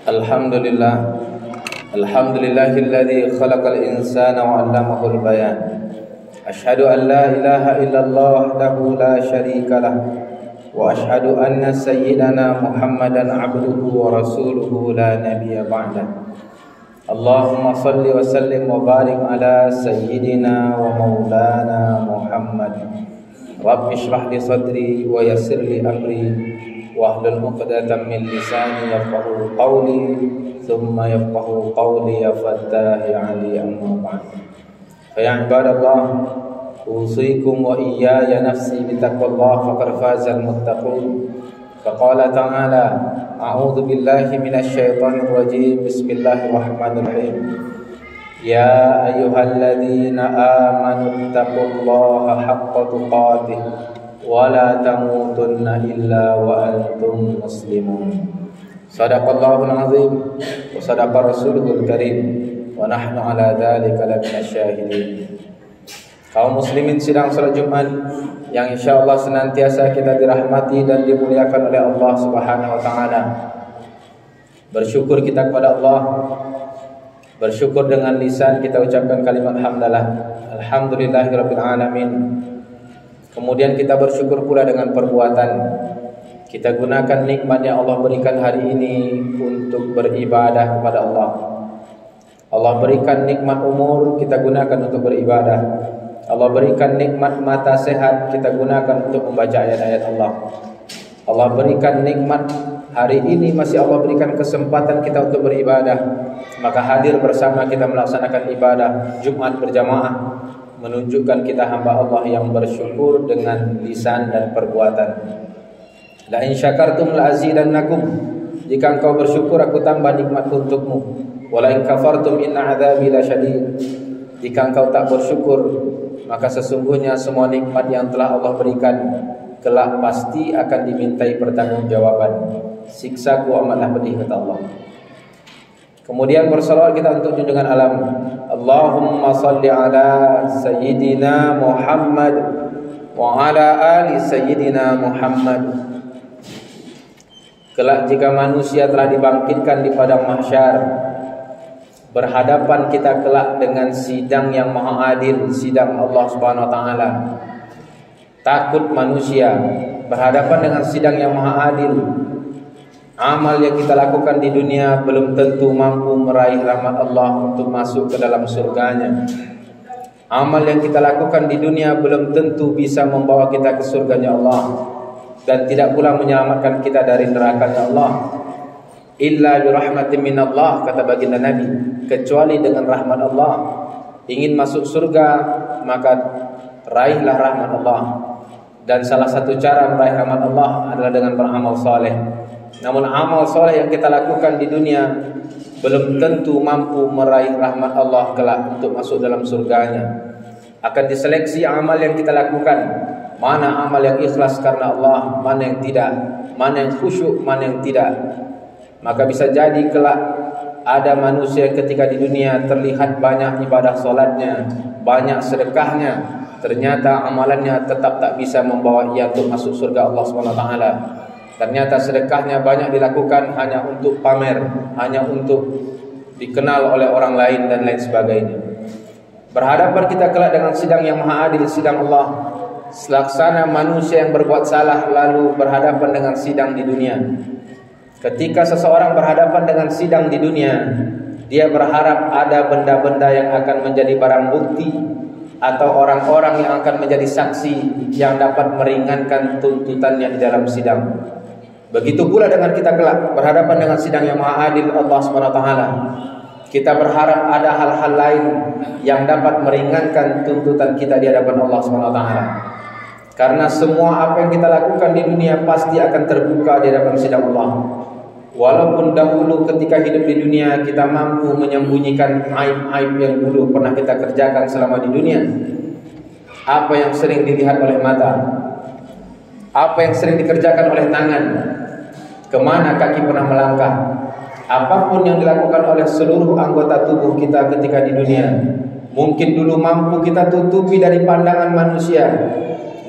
Alhamdulillah. Alhamdulillahilladzi khalaqal insana wa 'allamahul bayan. Asyhadu an la ilaha illallah wahdahu la syarika lah. Wa asyhadu anna sayyidana Muhammadan 'abduhu wa rasuluhu la nabiyya ba'dah. Allahumma salli wa sallim wa barik ala sayyidina wa maulana Muhammad. Rabbi shrah li sadri wa yassir li amri wahlul 'uqdatam min lisani yafqahu qawli thumma yafqahu qawli ya fattah ya ali amma ba'd. Fa ya ibadallah, usikum wa iyaya nafsi bi taqwallah faqad fazal muttaqun. Faqala ta'ala a'udzu billahi minasy syaithanir rajim. Bismillahirrahmanirrahim. Ya ayyuhalladzina amanu taqullaha haqqa tuqatih wa la tamutunna illa wa antum muslimun. Shadaqallahul azim wa sadaqa rasuluhul karim wa nahnu ala dzalika laminasy syahidin. Kaum muslimin sidang salat Jumat yang insyaallah senantiasa kita dirahmati dan dimuliakan oleh Allah Subhanahu wa taala. Bersyukur kita kepada Allah. Bersyukur dengan lisan kita ucapkan kalimat hamdalah. Alhamdulillahirabbil alamin. Kemudian kita bersyukur pula dengan perbuatan. Kita gunakan nikmat yang Allah berikan hari ini untuk beribadah kepada Allah. Allah berikan nikmat umur, kita gunakan untuk beribadah. Allah berikan nikmat mata sehat, kita gunakan untuk membaca ayat-ayat Allah. Allah berikan nikmat hari ini, masih Allah berikan kesempatan kita untuk beribadah. Maka hadir bersama kita melaksanakan ibadah Jumat berjamaah menunjukkan kita hamba Allah yang bersyukur dengan lisan dan perbuatan. La in syakartum la azidannakum. Jika engkau bersyukur aku tambah nikmatku untukmu. Wa la in kafartum inna adzabi lasyadid. Jika engkau tak bersyukur, maka sesungguhnya semua nikmat yang telah Allah berikan kelak pasti akan dimintai pertanggungjawaban. Siksaku amatlah pedih, kata Allah. Kemudian bersalawat kita untuk junjungan alam. Allahumma salli ala sayyidina Muhammad wa ala ali sayyidina Muhammad. Kelak jika manusia telah dibangkitkan di padang mahsyar, berhadapan kita kelak dengan sidang yang maha adil, sidang Allah Subhanahu wa taala. Takut manusia berhadapan dengan sidang yang maha adil. Amal yang kita lakukan di dunia belum tentu mampu meraih rahmat Allah untuk masuk ke dalam surganya. Amal yang kita lakukan di dunia belum tentu bisa membawa kita ke surganya Allah, dan tidak pula menyelamatkan kita dari nerakanya Allah. Illa bi rahmatin minallah, kata baginda Nabi, kecuali dengan rahmat Allah. Ingin masuk surga, maka raihlah rahmat Allah. Dan salah satu cara meraih rahmat Allah adalah dengan beramal saleh. Namun amal soleh yang kita lakukan di dunia belum tentu mampu meraih rahmat Allah kelak untuk masuk dalam surganya. Akan diseleksi amal yang kita lakukan, mana amal yang ikhlas karena Allah, mana yang tidak, mana yang khusyuk, mana yang tidak. Maka bisa jadi kelak ada manusia ketika di dunia terlihat banyak ibadah solatnya, banyak sedekahnya, ternyata amalannya tetap tak bisa membawa ia untuk masuk surga Allah SWT. Ternyata sedekahnya banyak dilakukan hanya untuk pamer, hanya untuk dikenal oleh orang lain dan lain sebagainya. Berhadapan kita kelak dengan sidang yang maha adil, sidang Allah. Selaksana manusia yang berbuat salah lalu berhadapan dengan sidang di dunia. Ketika seseorang berhadapan dengan sidang di dunia, dia berharap ada benda-benda yang akan menjadi barang bukti atau orang-orang yang akan menjadi saksi yang dapat meringankan tuntutannya di dalam sidang. Begitu pula dengan kita kelak berhadapan dengan sidang yang maha adil Allah SWT. Kita berharap ada hal-hal lain yang dapat meringankan tuntutan kita di hadapan Allah SWT. Karena semua apa yang kita lakukan di dunia pasti akan terbuka di hadapan sidang Allah. Walaupun dahulu ketika hidup di dunia kita mampu menyembunyikan aib-aib yang dulu pernah kita kerjakan selama di dunia. Apa yang sering dilihat oleh mata, apa yang sering dikerjakan oleh tangan, kemana kaki pernah melangkah, apapun yang dilakukan oleh seluruh anggota tubuh kita ketika di dunia, mungkin dulu mampu kita tutupi dari pandangan manusia.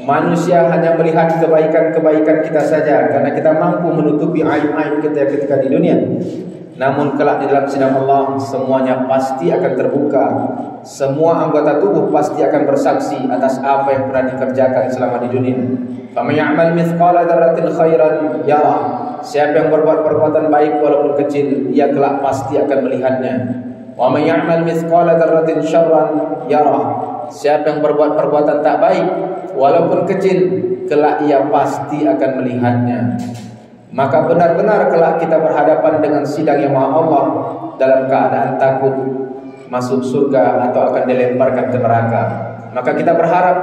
Manusia hanya melihat kebaikan-kebaikan kita saja karena kita mampu menutupi aib-aib kita ketika di dunia. Namun kelak di dalam sidang Allah semuanya pasti akan terbuka. Semua anggota tubuh pasti akan bersaksi atas apa yang pernah dikerjakan selama di dunia. Faman ya'mal mithqala dzarratin khairan yarah. Siapa yang berbuat perbuatan baik walaupun kecil, ia kelak pasti akan melihatnya. Wa man ya'mal mithqala dzarratin syarran yarah. Siapa yang berbuat perbuatan tak baik walaupun kecil, kelak ia pasti akan melihatnya. Maka benar-benar kelak kita berhadapan dengan sidang yang Maha Allah dalam keadaan takut masuk surga atau akan dilemparkan ke neraka. Maka kita berharap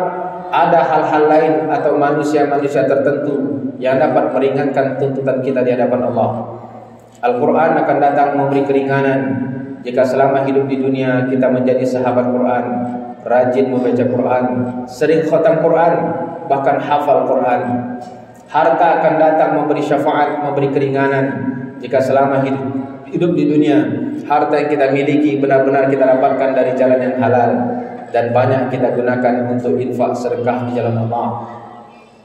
ada hal-hal lain atau manusia-manusia tertentu yang dapat meringankan tuntutan kita di hadapan Allah. Al-Quran akan datang memberi keringanan jika selama hidup di dunia kita menjadi sahabat Quran, rajin membaca Quran, sering khatam Quran, bahkan hafal Quran. Harta akan datang memberi syafaat, memberi keringanan jika selama hidup di dunia harta yang kita miliki benar-benar kita dapatkan dari jalan yang halal dan banyak kita gunakan untuk infak sedekah di jalan Allah.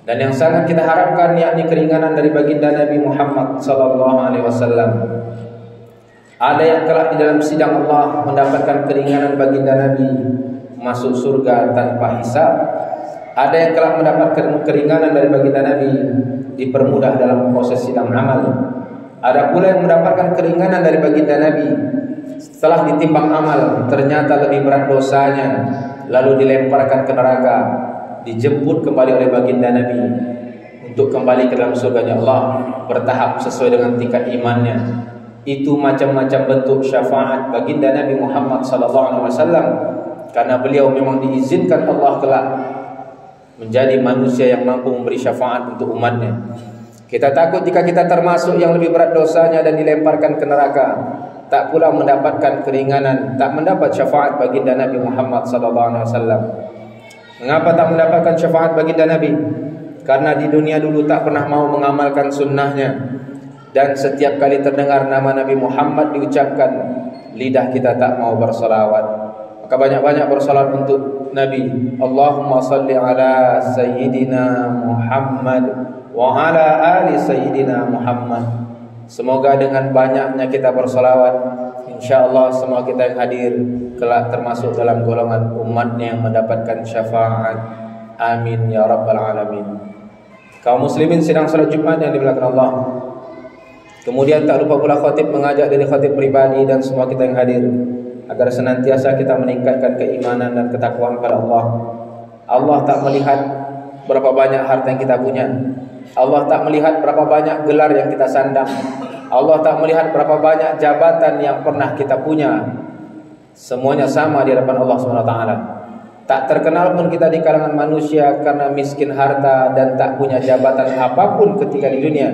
Dan yang sangat kita harapkan yakni keringanan dari baginda Nabi Muhammad SAW. Ada yang kelak di dalam sidang Allah mendapatkan keringanan baginda Nabi masuk surga tanpa hisab. Ada yang kelak mendapatkan keringanan dari baginda Nabi dipermudah dalam proses sidang amal. Ada pula yang mendapatkan keringanan dari baginda Nabi setelah ditimbang amal ternyata lebih berat dosanya, lalu dilemparkan ke neraka, dijemput kembali oleh baginda Nabi untuk kembali ke dalam surganya Allah bertahap sesuai dengan tingkat imannya. Itu macam-macam bentuk syafaat baginda Nabi Muhammad SAW karena beliau memang diizinkan Allah kelak menjadi manusia yang mampu memberi syafaat untuk umatnya. Kita takut jika kita termasuk yang lebih berat dosanya dan dilemparkan ke neraka, tak pula mendapatkan keringanan, tak mendapat syafaat baginda Nabi Muhammad SAW. Mengapa tak mendapatkan syafaat baginda Nabi? Karena di dunia dulu tak pernah mau mengamalkan sunnahnya, dan setiap kali terdengar nama Nabi Muhammad diucapkan, lidah kita tak mau bersalawat. Maka banyak-banyak bersalawat untuk Nabi. Allahumma salli ala Sayyidina Muhammad wa ala ali Sayyidina Muhammad. Semoga dengan banyaknya kita bersalawat, insyaAllah semua kita yang hadir kelak termasuk dalam golongan umatnya yang mendapatkan syafaat. Amin ya rabbal alamin. Kaum muslimin sidang salat Jumat yang dimuliakan Allah. Kemudian tak lupa pula khatib mengajak dari khatib pribadi dan semua kita yang hadir agar senantiasa kita meningkatkan keimanan dan ketakwaan kepada Allah. Allah tak melihat berapa banyak harta yang kita punya. Allah tak melihat berapa banyak gelar yang kita sandang. Allah tak melihat berapa banyak jabatan yang pernah kita punya. Semuanya sama di hadapan Allah SWT. Tak terkenal pun kita di kalangan manusia karena miskin harta dan tak punya jabatan apapun ketika di dunia.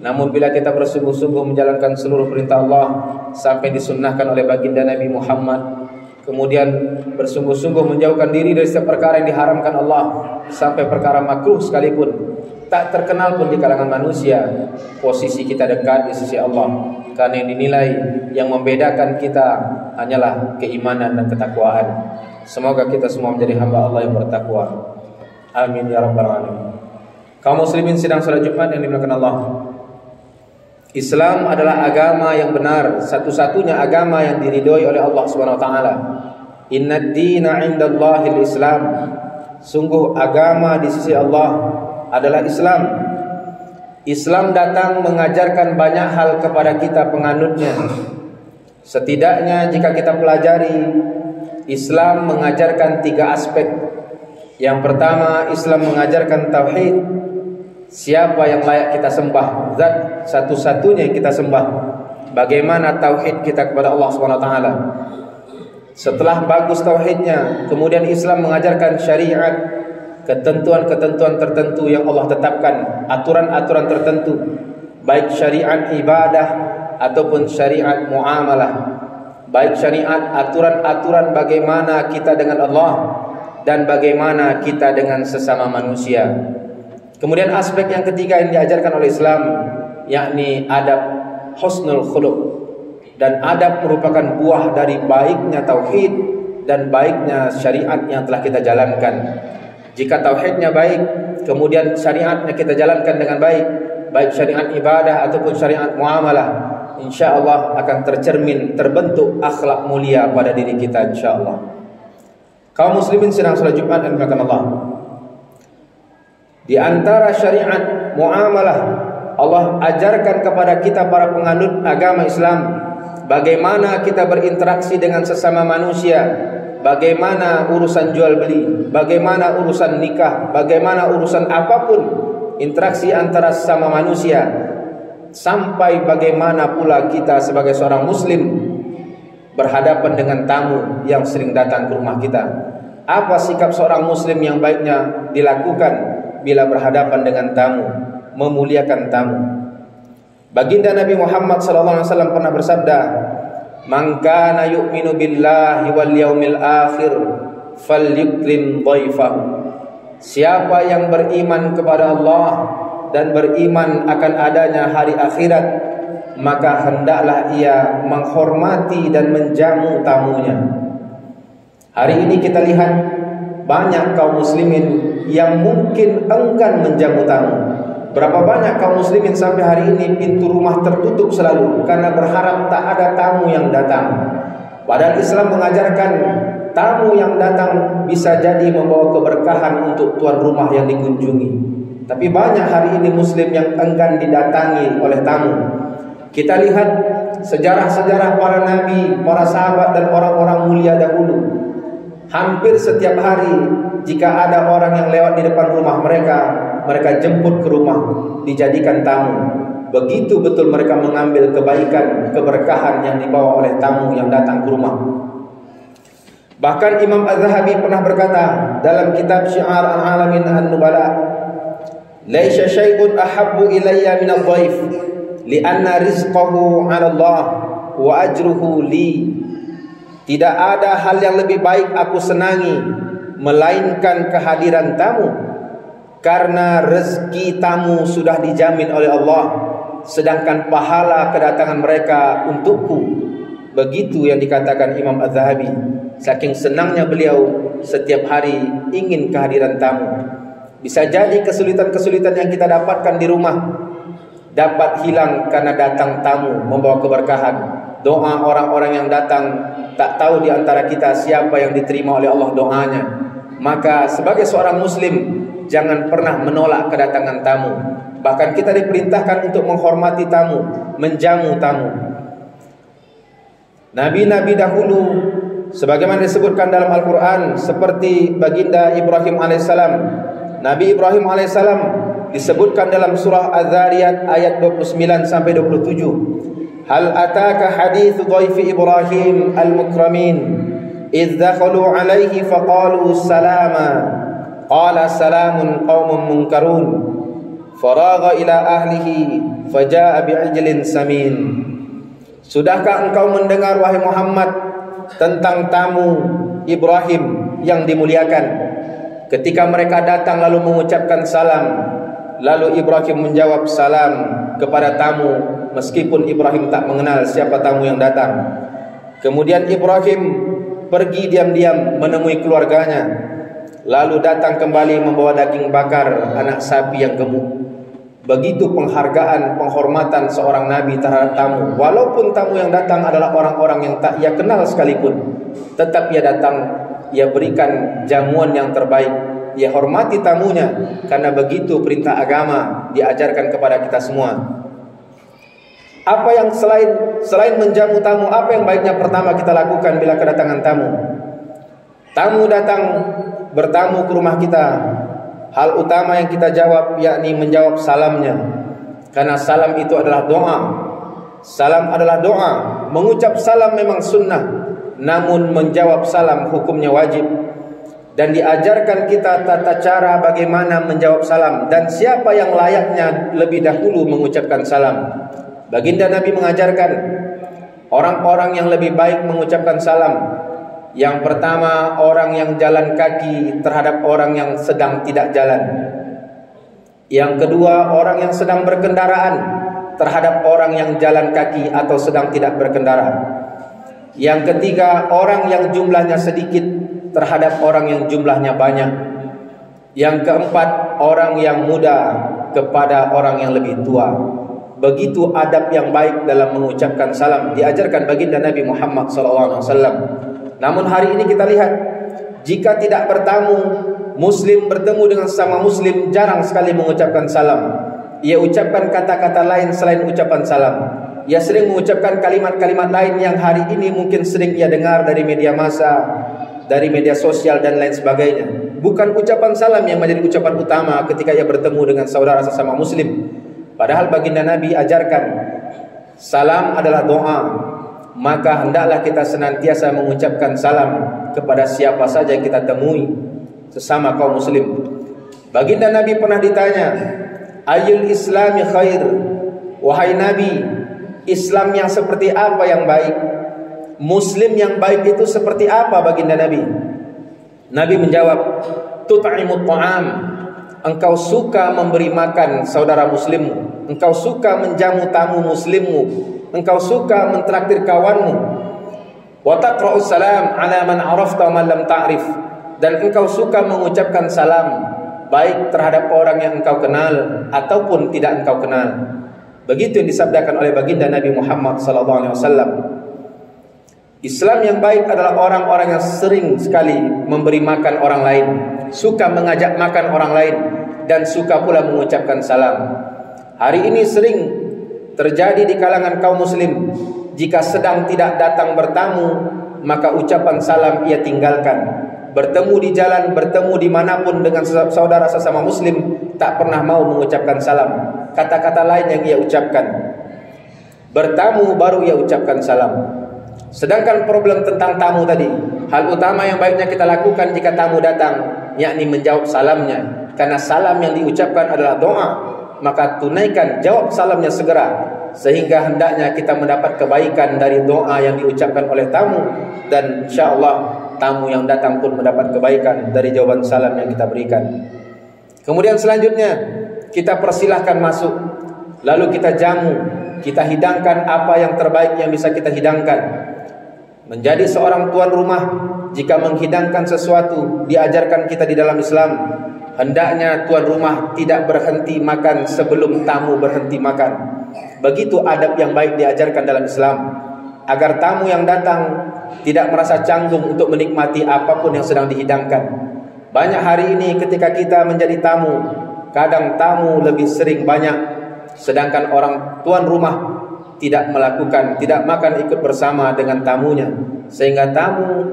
Namun bila kita bersungguh-sungguh menjalankan seluruh perintah Allah sampai disunnahkan oleh baginda Nabi Muhammad, kemudian bersungguh-sungguh menjauhkan diri dari setiap perkara yang diharamkan Allah sampai perkara makruh sekalipun, tak terkenal pun di kalangan manusia posisi kita dekat di sisi Allah, karena yang dinilai yang membedakan kita hanyalah keimanan dan ketakwaan. Semoga kita semua menjadi hamba Allah yang bertakwa. Amin ya rabbal alamin. Kaum muslimin sidang salat Jumat yang dimuliakan Allah, Islam adalah agama yang benar, satu-satunya agama yang diridhoi oleh Allah SWT. Innad dina 'indallahil Islam. Sungguh agama di sisi Allah adalah Islam. Islam datang mengajarkan banyak hal kepada kita penganutnya. Setidaknya jika kita pelajari, Islam mengajarkan 3 aspek. Yang pertama, Islam mengajarkan tauhid. Siapa yang layak kita sembah? Zat satu-satunya yang kita sembah. Bagaimana tauhid kita kepada Allah SWT. Setelah bagus tauhidnya, kemudian Islam mengajarkan syariat, ketentuan-ketentuan tertentu yang Allah tetapkan, aturan-aturan tertentu, baik syariat ibadah ataupun syariat muamalah, baik syariat aturan-aturan bagaimana kita dengan Allah dan bagaimana kita dengan sesama manusia. Kemudian aspek yang ketiga yang diajarkan oleh Islam, yakni adab husnul khuluq. Dan adab merupakan buah dari baiknya tauhid dan baiknya syariat yang telah kita jalankan. Jika tauhidnya baik, kemudian syariatnya kita jalankan dengan baik, baik syariat ibadah ataupun syariat muamalah, insya-Allah akan terbentuk akhlak mulia pada diri kita, insya-Allah. Kaum muslimin sedang salat Jumat dan dimuliakan Allah. Di antara syariat muamalah, Allah ajarkan kepada kita para penganut agama Islam bagaimana kita berinteraksi dengan sesama manusia, bagaimana urusan jual beli, bagaimana urusan nikah, bagaimana urusan apapun interaksi antara sesama manusia, sampai bagaimana pula kita sebagai seorang muslim berhadapan dengan tamu yang sering datang ke rumah kita. Apa sikap seorang muslim yang baiknya dilakukan bila berhadapan dengan tamu, memuliakan tamu. Baginda Nabi Muhammad SAW pernah bersabda, "Man kana yu'minu billahi wal yaumil akhir falyukrim dhaifahu." Siapa yang beriman kepada Allah dan beriman akan adanya hari akhirat, maka hendaklah ia menghormati dan menjamu tamunya. Hari ini kita lihat banyak kaum muslimin yang mungkin enggan menjamu tamu. Berapa banyak kaum muslimin sampai hari ini pintu rumah tertutup selalu karena berharap tak ada tamu yang datang. Padahal Islam mengajarkan tamu yang datang bisa jadi membawa keberkahan untuk tuan rumah yang dikunjungi. Tapi banyak hari ini muslim yang enggan didatangi oleh tamu. Kita lihat sejarah-sejarah para nabi, para sahabat dan orang-orang mulia dahulu. Hampir setiap hari jika ada orang yang lewat di depan rumah mereka, mereka jemput ke rumah, dijadikan tamu. Begitu betul mereka mengambil kebaikan, keberkahan yang dibawa oleh tamu yang datang ke rumah. Bahkan Imam Az-Zahabi pernah berkata dalam kitab Syiar Al-Alamin An-Nubala, "Laisa syai'un ahabbu ilayya min adh-dhaif, li'anna rizqahu 'ala Allah wa ajruhu li." Tidak ada hal yang lebih baik aku senangi melainkan kehadiran tamu, karena rezeki tamu sudah dijamin oleh Allah, sedangkan pahala kedatangan mereka untukku. Begitu yang dikatakan Imam Az-Zahabi. Saking senangnya beliau setiap hari ingin kehadiran tamu. Bisa jadi kesulitan-kesulitan yang kita dapatkan di rumah dapat hilang karena datang tamu membawa keberkahan. Doa orang-orang yang datang, tak tahu di antara kita siapa yang diterima oleh Allah doanya. Maka sebagai seorang muslim, jangan pernah menolak kedatangan tamu. Bahkan kita diperintahkan untuk menghormati tamu, menjamu tamu. Nabi-nabi dahulu sebagaimana disebutkan dalam Al-Quran, seperti baginda Ibrahim alaihissalam. Nabi Ibrahim alaihissalam disebutkan dalam surah Az-Zariyat ayat 29 sampai 27. Hal ataka hadithu dhaifi Ibrahim al-mukramin idh dakhalu alaihi faqalu salama qala salamun qaumun munkarun faragha ila ahlihi faja'a bi'ijlin samin. Sudahkah engkau mendengar wahai Muhammad tentang tamu Ibrahim yang dimuliakan? Ketika mereka datang lalu mengucapkan salam, lalu Ibrahim menjawab salam kepada tamu meskipun Ibrahim tak mengenal siapa tamu yang datang. Kemudian Ibrahim pergi diam-diam menemui keluarganya, lalu datang kembali membawa daging bakar anak sapi yang gemuk. Begitu penghargaan, penghormatan seorang nabi terhadap tamu. Walaupun tamu yang datang adalah orang-orang yang tak ia kenal sekalipun, tetap ia datang, ia berikan jamuan yang terbaik, ia hormati tamunya, karena begitu perintah agama diajarkan kepada kita semua. Apa yang selain menjamu tamu, apa yang baiknya pertama kita lakukan bila kedatangan tamu? Tamu datang bertamu ke rumah kita, hal utama yang kita jawab yakni menjawab salamnya. Karena salam itu adalah doa. Salam adalah doa. Mengucap salam memang sunnah, namun menjawab salam hukumnya wajib. Dan diajarkan kita tata cara bagaimana menjawab salam dan siapa yang layaknya lebih dahulu mengucapkan salam. Baginda Nabi mengajarkan orang-orang yang lebih baik mengucapkan salam. Yang pertama, orang yang jalan kaki terhadap orang yang sedang tidak jalan. Yang kedua, orang yang sedang berkendaraan terhadap orang yang jalan kaki atau sedang tidak berkendara. Yang ketiga, orang yang jumlahnya sedikit terhadap orang yang jumlahnya banyak. Yang keempat, orang yang muda kepada orang yang lebih tua. Begitu adab yang baik dalam mengucapkan salam diajarkan baginda Nabi Muhammad SAW. Namun hari ini kita lihat, jika tidak bertamu, Muslim bertemu dengan sesama Muslim jarang sekali mengucapkan salam. Ia ucapkan kata-kata lain selain ucapan salam. Ia sering mengucapkan kalimat-kalimat lain yang hari ini mungkin sering ia dengar dari media massa, dari media sosial dan lain sebagainya. Bukan ucapan salam yang menjadi ucapan utama ketika ia bertemu dengan saudara sesama Muslim. Padahal baginda Nabi ajarkan salam adalah doa, maka hendaklah kita senantiasa mengucapkan salam kepada siapa saja yang kita temui sesama kaum Muslim. Baginda Nabi pernah ditanya, "Ayyul Islami khair?" Wahai Nabi, Islam yang seperti apa yang baik? Muslim yang baik itu seperti apa baginda Nabi? Nabi menjawab, "Tut'imut ta'am." Engkau suka memberi makan saudara muslimmu, engkau suka menjamu tamu muslimmu, engkau suka mentraktir kawanmu. Wa taqra'us salam 'ala man 'arafta wa man lam ta'rif. Dan engkau suka mengucapkan salam baik terhadap orang yang engkau kenal ataupun tidak engkau kenal. Begitu yang disabdakan oleh baginda Nabi Muhammad SAW. Islam yang baik adalah orang-orang yang sering sekali memberi makan orang lain, suka mengajak makan orang lain, dan suka pula mengucapkan salam. Hari ini sering terjadi di kalangan kaum muslim, jika sedang tidak datang bertamu, maka ucapan salam ia tinggalkan. Bertemu di jalan, bertemu dimanapun dengan saudara sesama muslim, tak pernah mau mengucapkan salam. Kata-kata lain yang ia ucapkan. Bertamu baru ia ucapkan salam. Sedangkan problem tentang tamu tadi, hal utama yang baiknya kita lakukan jika tamu datang, yakni menjawab salamnya. Karena salam yang diucapkan adalah doa, maka tunaikan jawab salamnya segera, sehingga hendaknya kita mendapat kebaikan dari doa yang diucapkan oleh tamu. Dan insyaAllah tamu yang datang pun mendapat kebaikan dari jawaban salam yang kita berikan. Kemudian selanjutnya kita persilahkan masuk, lalu kita jamu, kita hidangkan apa yang terbaik yang bisa kita hidangkan. Menjadi seorang tuan rumah, jika menghidangkan sesuatu diajarkan kita di dalam Islam, hendaknya tuan rumah tidak berhenti makan sebelum tamu berhenti makan. Begitu adab yang baik diajarkan dalam Islam, agar tamu yang datang tidak merasa canggung untuk menikmati apapun yang sedang dihidangkan. Banyak hari ini ketika kita menjadi tamu, kadang tamu lebih sering banyak, sedangkan orang tuan rumah tidak melakukan, tidak makan ikut bersama dengan tamunya, sehingga tamu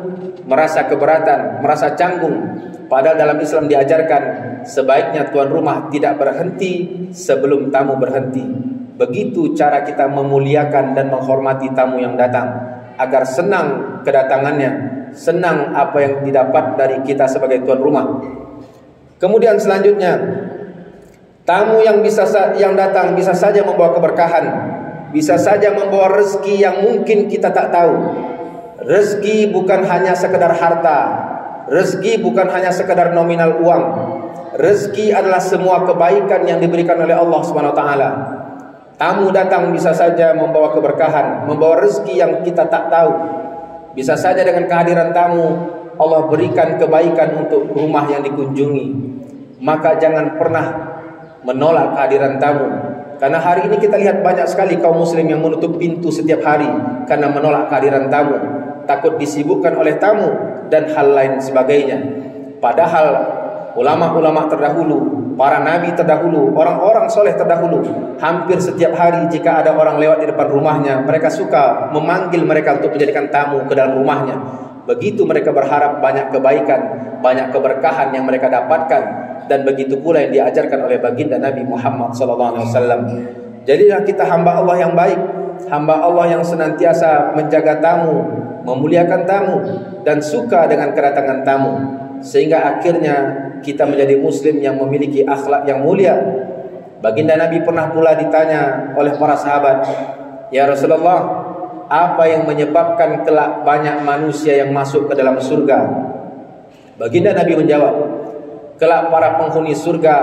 merasa keberatan, merasa canggung. Padahal dalam Islam diajarkan sebaiknya tuan rumah tidak berhenti sebelum tamu berhenti. Begitu cara kita memuliakan dan menghormati tamu yang datang, agar senang kedatangannya, senang apa yang didapat dari kita sebagai tuan rumah. Kemudian selanjutnya, tamu yang datang bisa saja membawa keberkahan, bisa saja membawa rezeki yang mungkin kita tak tahu. Rezeki bukan hanya sekedar harta, rezeki bukan hanya sekedar nominal uang. Rezeki adalah semua kebaikan yang diberikan oleh Allah SWT. Tamu datang bisa saja membawa keberkahan, membawa rezeki yang kita tak tahu. Bisa saja dengan kehadiran tamu Allah berikan kebaikan untuk rumah yang dikunjungi. Maka jangan pernah menolak kehadiran tamu. Karena hari ini kita lihat banyak sekali kaum muslim yang menutup pintu setiap hari karena menolak kehadiran tamu, takut disibukkan oleh tamu dan hal lain sebagainya. Padahal ulama-ulama terdahulu, para nabi terdahulu, orang-orang soleh terdahulu, hampir setiap hari jika ada orang lewat di depan rumahnya, mereka suka memanggil mereka untuk menjadikan tamu ke dalam rumahnya. Begitu mereka berharap banyak kebaikan, banyak keberkahan yang mereka dapatkan. Dan begitu pula yang diajarkan oleh baginda Nabi Muhammad SAW. Jadilah kita hamba Allah yang baik, hamba Allah yang senantiasa menjaga tamu, memuliakan tamu, dan suka dengan kedatangan tamu, sehingga akhirnya kita menjadi muslim yang memiliki akhlak yang mulia. Baginda Nabi pernah pula ditanya oleh para sahabat, "Ya Rasulullah, apa yang menyebabkan kelak banyak manusia yang masuk ke dalam surga?" Baginda Nabi menjawab, kelak para penghuni surga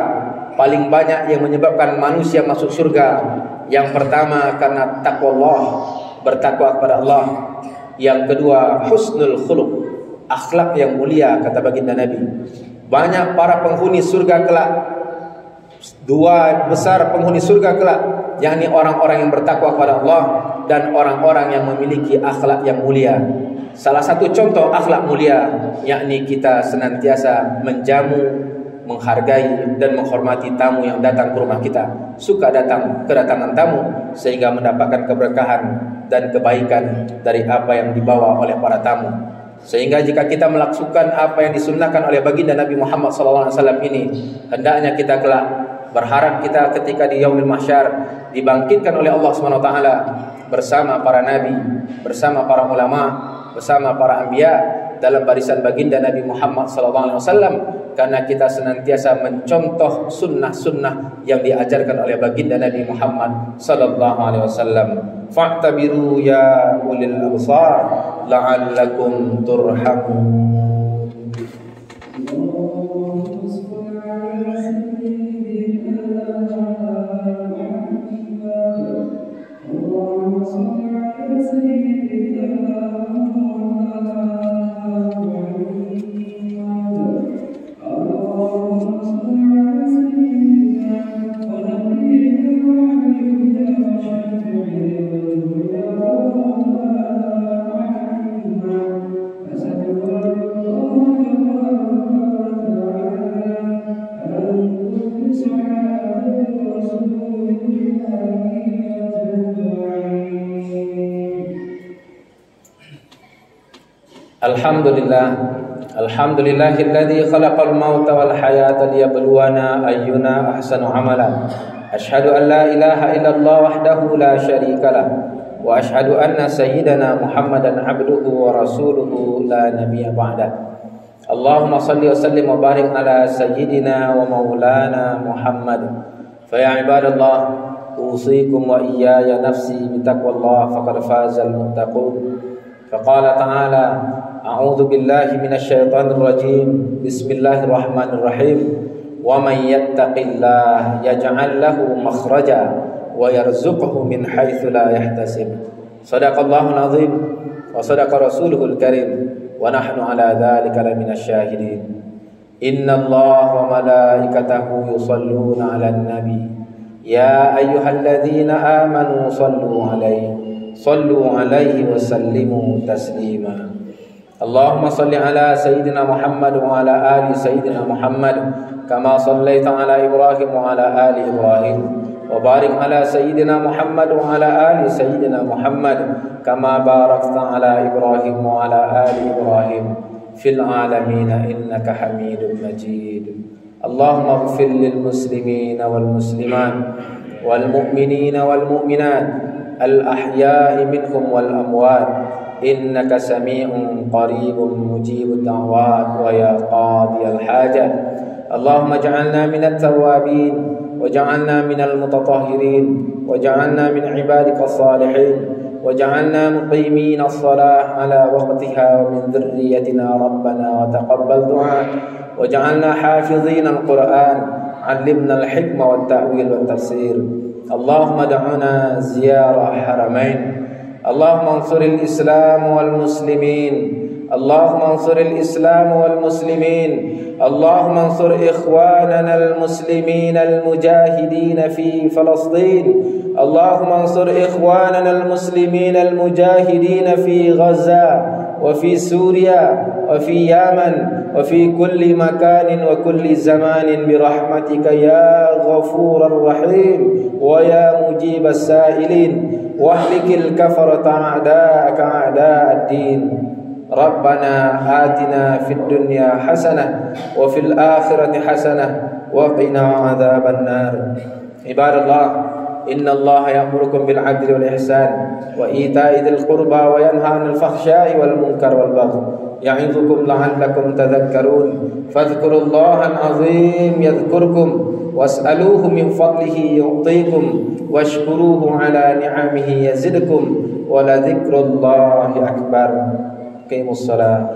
paling banyak yang menyebabkan manusia masuk surga. Yang pertama karena taqwallah, bertakwa kepada Allah. Yang kedua husnul khuluq, akhlak yang mulia, kata baginda Nabi. Banyak para penghuni surga kelak. Dua besar penghuni surga kelak, yakni orang-orang yang bertakwa kepada Allah dan orang-orang yang memiliki akhlak yang mulia. Salah satu contoh akhlak mulia, yakni kita senantiasa menjamu, menghargai dan menghormati tamu yang datang ke rumah kita. Suka datang kedatangan tamu sehingga mendapatkan keberkahan dan kebaikan dari apa yang dibawa oleh para tamu. Sehingga jika kita melakukan apa yang disunnahkan oleh baginda Nabi Muhammad SAW ini, hendaknya kita kelak berharap kita ketika di yaumil mahsyar dibangkitkan oleh Allah SWT bersama para nabi, bersama para ulama, bersama para anbiya dalam barisan baginda Nabi Muhammad SAW, karena kita senantiasa mencontoh sunnah-sunnah yang diajarkan oleh baginda Nabi Muhammad SAW. Fa'tabiru ya ulil absar la'allakum turhamun. Alhamdulillahilladzi khalaqal mauta wal hayata liyabluwana ayyuna ahsanu amala. Asyhadu an la ilaha illallah wahdahu la syarikalah wa asyhadu anna sayyidana Muhammadan abduhu wa rasuluhu la nabiyya ba'dah. Allahumma salli wa sallim wa barik ala sayyidina wa maulana Muhammad. Fa ya ibadallah, usikum wa iyaya nafsi bitaqwallah faqad fazal muttaqun. Faqala ta'ala a'udzu billahi minasyaitonir rajim. Bismillahirrahmanirrahim. Wa may yattaqillah yaj'al lahu makhraja wa yarzuqhu min haitsu la yahtasib. Shadaqallahul azim wa shadaqa rasuluhul karim wa nahnu ala dzalika laminasy syahidin. Innallaha wa malaikatahu yusholluna 'alan nabi. Ya ayyuhalladzina amanu sallu alaihi wa sallimu taslima. Allahumma salli ala sayyidina Muhammad wa ala ali sayyidina Muhammad kama sallaita ala Ibrahim wa ala ali Ibrahim wa barik ala sayyidina Muhammad wa ala ali sayyidina Muhammad kama barakta ala Ibrahim wa ala ali Ibrahim fil alamin innaka Hamidum Majid. Allahumma ighfir lil muslimina wal muslimat wal mu'minina wal mu'minat al-ahya'i minhum wal amwat innaka sami'un qaribun mujibud da'wat wa ya qadiyal hajat. Allahumma ij'alna minat tawwabin waj'alna minal mutatahhirin waj'alna min ibadikas salihin waj'alna muqimin as-salah ala waqtiha wa min dhurriyyatina rabbana wa taqabbal du'a waj'alna hafizin al-Qur'an 'allimna al-hikma wat ta'wil wat tafsir. Allahumma da'una ziyarah haramain. Allahumma ansuril Islam wal muslimin. Allahumma ansuril Islam wal muslimin. Allahumma ansur ikhwanana al muslimin al mujahidin fi Palestin. Allahumma ansur ikhwanana al muslimin al mujahidin fi Gaza وفي سوريا وفي يمن وفي كل مكان وكل زمان برحمتك يا غفور الرحيم ويا مجيب السائلين واهلك الكفرة أعداءك أعداء الدين. ربنا آتنا في الدنيا حسنة وفي الآخرة حسنة وقنا عذاب النار. عباد الله، إن الله يأمركم بالعدل والإحسان وإيتاء ذي القربى وينهى عن الفحشاء والمنكر والبغي يعظكم لعلكم تذكرون. فاذكروا الله العظيم يذكركم واسألوه من فضله يعطيكم واشكروه على نعمه يزدكم ولذكر الله أكبر. قيموا الصلاة.